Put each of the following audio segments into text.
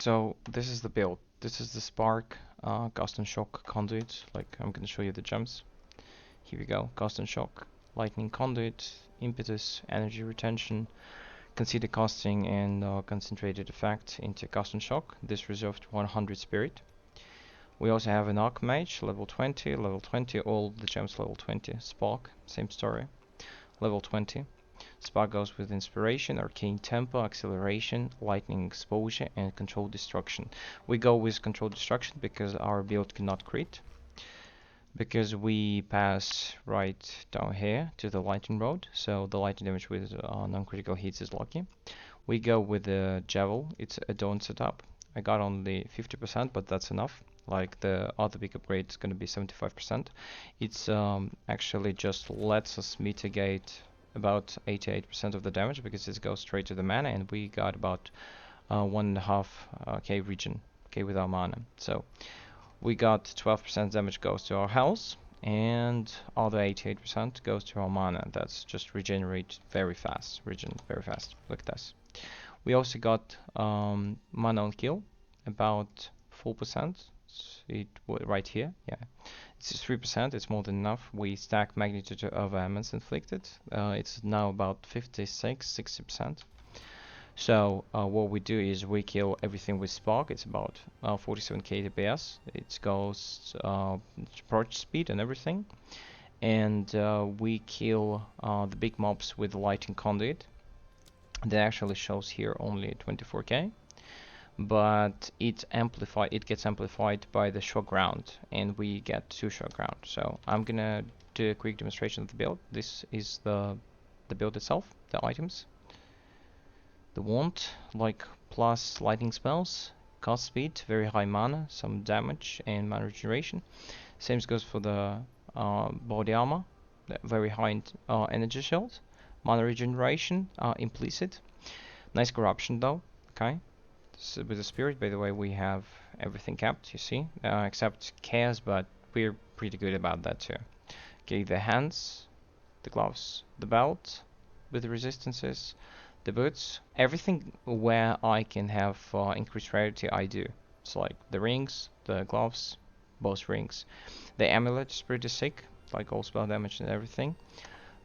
So this is the build. This is the Spark Gust and Shock conduit. Like, I'm gonna show you the gems. Here we go. Gust and Shock, Lightning conduit, impetus, energy retention, consider casting and concentrated effect into Gust and Shock. This reserved 100 spirit. We also have an Archmage, level 20, all the gems level 20. Spark, same story, level 20. Spark goes with Inspiration, Arcane Tempo, Acceleration, Lightning Exposure, and Control Destruction. We go with Control Destruction because our build cannot crit. Because we pass right down here to the Lightning Rod, so the lightning damage with non-critical hits is lucky. We go with the Javel, it's a Dawn setup. I got only 50%, but that's enough. Like the other big upgrade is going to be 75%. It's actually just lets us mitigate about 88% of the damage because it goes straight to the mana, and we got about 1.5k regen, okay, with our mana. So we got 12% damage goes to our health, and other 88% goes to our mana. That's just regenerate very fast, regen very fast. Look at this. We also got mana on kill, about 4%. Right here, yeah. It's 3%, it's more than enough. We stack magnitude of ailments inflicted. It's now about 56-60%. So what we do is we kill everything with Spark. It's about 47k DPS. It goes approach speed and everything. And we kill the big mobs with Lightning Conduit. That actually shows here only 24k. But it gets amplified by the shock ground, and we get 2 shock ground. So I'm gonna do a quick demonstration of the build. This is the build itself, the items. The wand, like plus lightning spells, cast speed, very high mana, some damage and mana regeneration. Same goes for the body armor, very high energy shield, mana regeneration, implicit. Nice corruption though, okay. So with the spirit, by the way, we have everything capped, you see, except chaos, but we're pretty good about that too. Okay, the hands, the gloves, the belt with the resistances, the boots, everything where I can have increased rarity, I do. It's like the rings, the gloves, both rings. The amulet is pretty sick, like all spell damage and everything.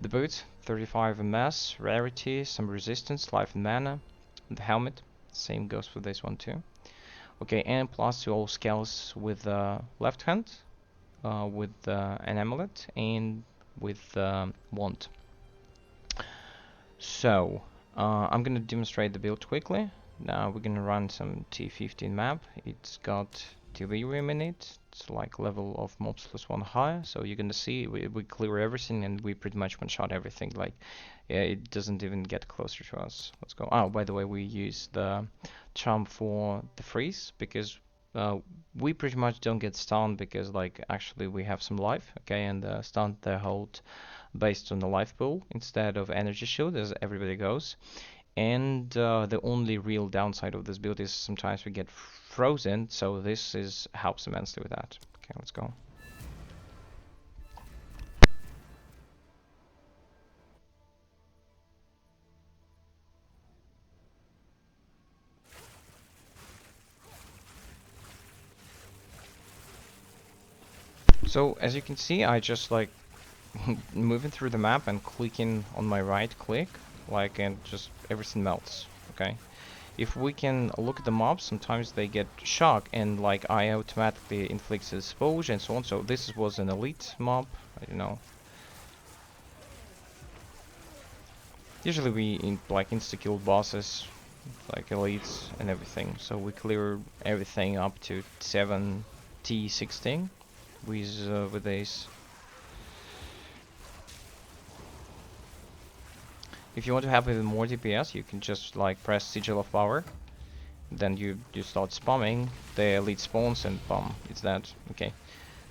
The boots, 35 MS, rarity, some resistance, life and mana. The helmet, same goes for this one too. Okay, and plus to all skills with the left hand, with an amulet, and with wand. So I'm gonna demonstrate the build quickly. Now we're gonna run some T15 map. It's got delirium in it. It's like level of mobs +1 higher. So you're gonna see we clear everything, and we pretty much one-shot everything. Like, yeah, it doesn't even get closer to us. Let's go. Oh, by the way, we use the charm for the freeze because we pretty much don't get stunned because, like, actually we have some life, okay, and the stun they hold based on the life pool instead of energy shield as everybody goes. And the only real downside of this build is sometimes we get frozen, so this helps immensely with that. Okay, let's go. So as you can see, I just like moving through the map and clicking on my right click, like, and just everything melts, okay? If we can look at the mobs, sometimes they get shocked, and like I automatically inflict exposure and so on. So this was an elite mob, I don't know. Usually we like insta-kill bosses, like elites and everything. So we clear everything up to 7T16 with this. If you want to have even more DPS, you can just like press Sigil of Power. Then you start spamming, the elite spawns, and boom, it's that. Okay.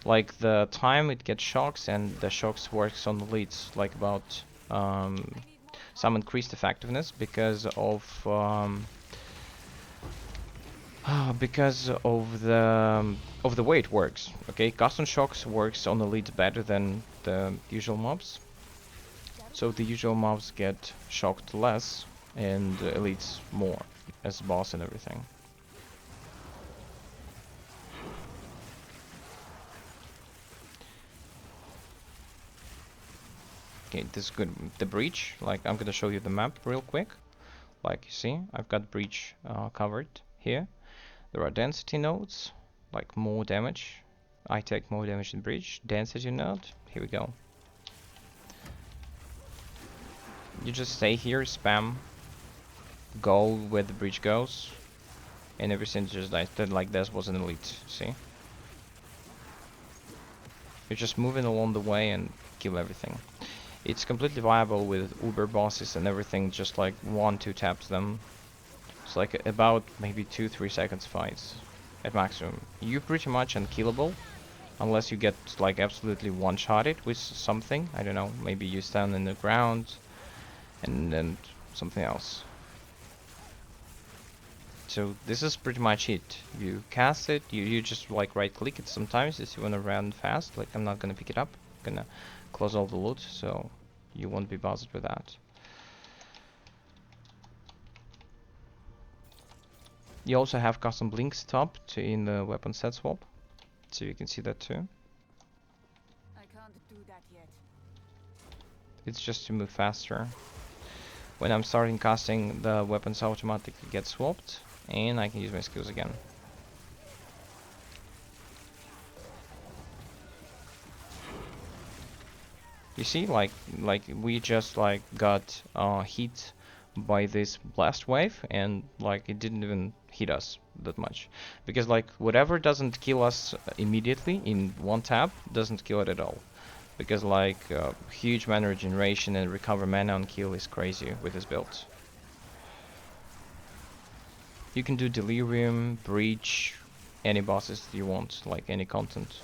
Like the time it gets shocks, and the shocks works on elites like about some increased effectiveness because of the way it works. Okay, custom shocks works on elites better than the usual mobs. So the usual mobs get shocked less, and elites more as boss and everything. Okay, this is good. The breach, like I'm gonna show you the map real quick. Like you see, I've got breach covered here. There are density nodes, like more damage. I take more damage in breach. Density node, here we go. You just stay here, spam, go where the breach goes, and everything just like this was an elite, see? You're just moving along the way and kill everything. It's completely viable with Uber bosses and everything, just like 1-2 taps them. It's like about maybe 2-3 seconds fights at maximum. You're pretty much unkillable unless you get like absolutely one-shotted with something. I don't know, maybe you stand in the ground and then something else. So this is pretty much it. You cast it, you just like right click it sometimes if you wanna run fast. Like I'm not gonna pick it up, I'm gonna close all the loot, so you won't be bothered with that. You also have custom blinks top to in the weapon set swap, so you can see that too. I can't do that yet. It's just to move faster. When I'm starting casting, the weapons automatically get swapped, and I can use my skills again. You see, like we just like got hit by this blast wave, and like it didn't even hit us that much, because like whatever doesn't kill us immediately in one tap doesn't kill it at all, because like huge mana regeneration and recover mana on kill is crazy with this build. You can do delirium, breach, any bosses that you want, like any content.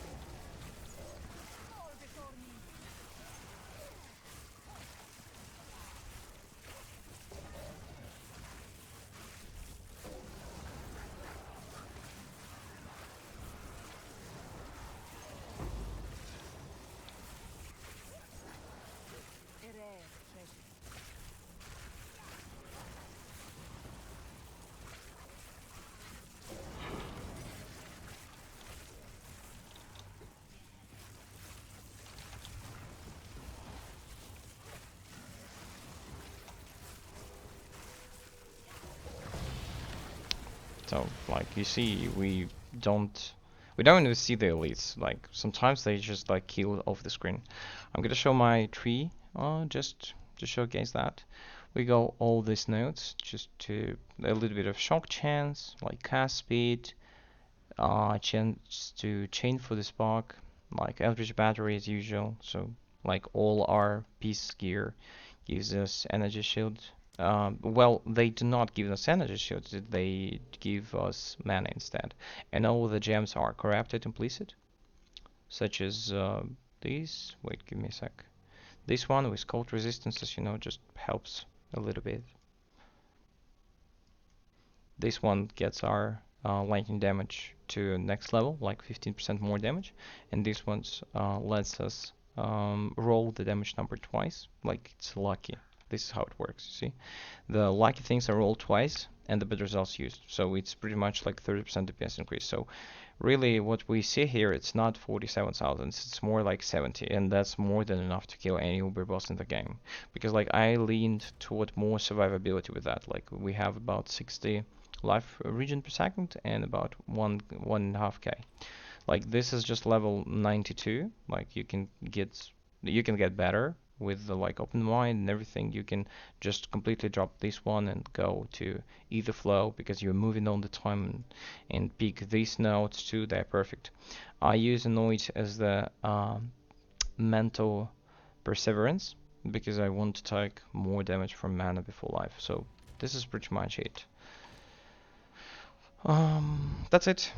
So like you see, we don't even see the elites. Like sometimes they just like kill off the screen. I'm gonna show my tree just to showcase that. We go all these nodes just to a little bit of shock chance, like cast speed, chance to chain for the spark, like Eldritch battery as usual. So like all our piece gear gives us energy shield. Well, they do not give us energy shields, they give us mana instead. And all the gems are corrupted implicit, such as these. Wait, give me a sec. This one with cold resistance, as you know, just helps a little bit. This one gets our lightning damage to next level, like 15% more damage. And this one lets us roll the damage number twice, like it's lucky. This is how it works, you see. The lucky things are rolled twice and the bad results used. So it's pretty much like 30% DPS increase. So really what we see here, it's not 47,000, it's more like 70, and that's more than enough to kill any Uber boss in the game. Because like I leaned toward more survivability with that. Like we have about 60 life regen per second and about 1.5k. Like this is just level 92. Like you can get better with the like open mind and everything. You can just completely drop this one and go to either flow because you're moving all the time, and pick these nodes too. They're perfect. I use Anoint as the mental perseverance because I want to take more damage from mana before life. So this is pretty much it. That's it.